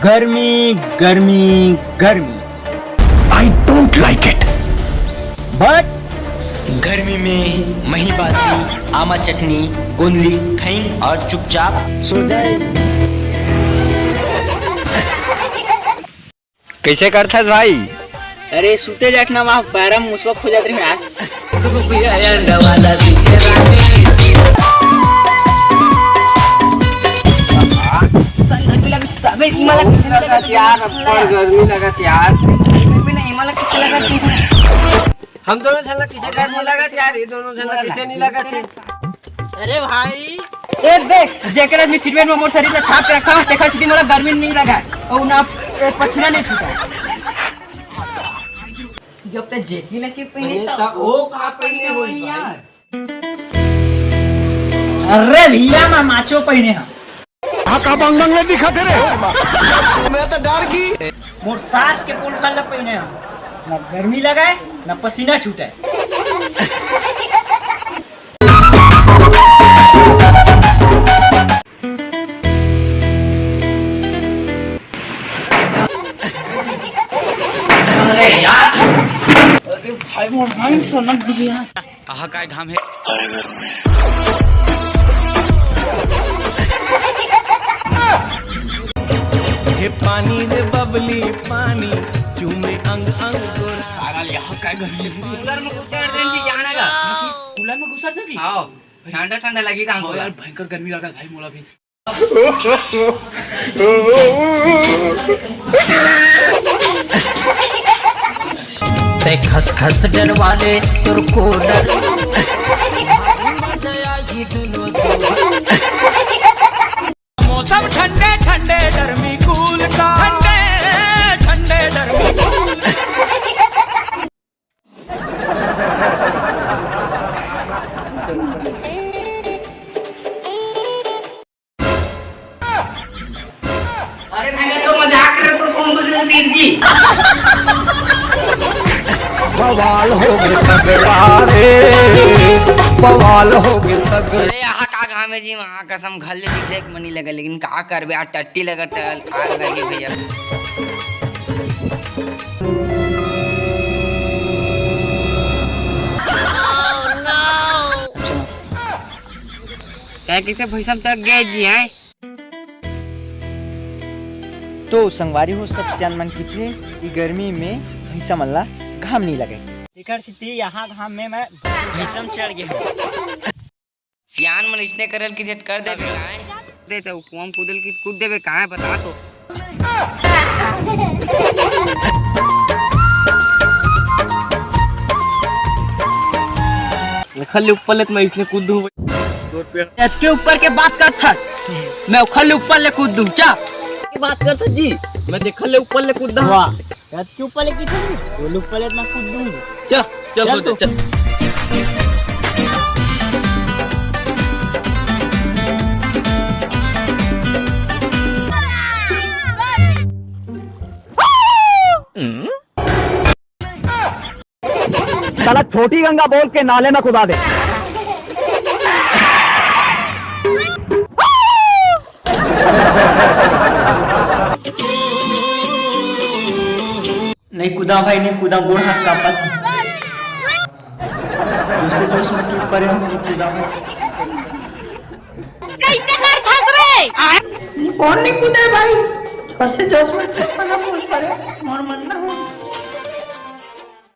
गर्मी गर्मी गर्मी। I don't like it. But गर्मी में मही बाती, आमा चटनी, गोंदली खाई और चुपचाप सो जाए। कैसे करता भाई? अरे सूते जाटना वहाँ पैरम मुस्वक हो जाते हैं। गर्मी लगा यार। हम दोनों झलक किसे गर्मी लगा यार, ये दोनों झलक किसे नहीं लगा थे। अरे भाई ए देख जेकर आदमी सिरमेंट में मोर शरीर छाप के रखा है, देखा सीधी मोला गर्मी नहीं लगा और ना पछना नहीं छूटा। जब तक जेकी ना चिप पहने तब वो का पहने हो यार। अरे भैया मैं माचो पहने हां। का बंगन में दिखा थे रे। मैं तो डर की मोर सास के कोल खाला पहने हां, ना गर्मी लगाए ना पसीना छूटे। अरे यार भाई मोर माइंड सनक दिया। कहाँ का घाम है? हे पानी रे बबली पानी चूमे अंग अंग गोर। सारा यहाँ का गर्मी। कूलर में घुसर देंगे जाना का। कूलर में घुसर जाती? हां ठंडा ठंडा लगी काम को यार। भयंकर गर्मी लगा भाई मोला भी। ते खस खस डरवाले तुर को डर। मौसम ठंडे ठंडे डरमी कूल का, ठंडे ठंडे डरमी कूल। अरे मैंने तो मजाक कर तो कौन घुस गई जी। बवाल हो गए तगड़ा रे, बवाल हो गए तगड़ा। अरे यहाँ का घाम है जी, वहाँ कसम घर ले दिख मनी लगा, लेकिन का करबे यार टट्टी लगत आग लगी भैया। क्या किसे भैसम तक गए जी हैं? तो संगवारी हो सब सियान मन की थे कि गर्मी में भैंसा मल्ला घाम नहीं लगे। इकर सिटी यहाँ घाम में मैं भीषम चढ़ गया। सियान मन इसने करल की झट कर देबे काहे? दे तो कुआं कूदल की कूद देबे काहे बता तो। खल्ले ऊपर ले मैं इसने कूद दूं। के ऊपर के बात कर था मैं खल्ले ऊपर ले कूद दूं क्या की बात करता जी। मैं देख खल्ले ऊपर ले कूद दूं। वाह यार के ऊपर ले की चल वो ऊपर ले मैं कूद दूं। चल चल चल, चल। साला छोटी गंगा बोल के नाले में खुदा दे। नहीं कूदा भाई नहीं कूदा, गोड़ हाथ कांपा था। दूसरे जोश में की परे हम कूदा भाई। कैसे कर फंस रे? कौन नहीं कूदे भाई? जोश में तो पना पूछ परे मोर मन ना हो।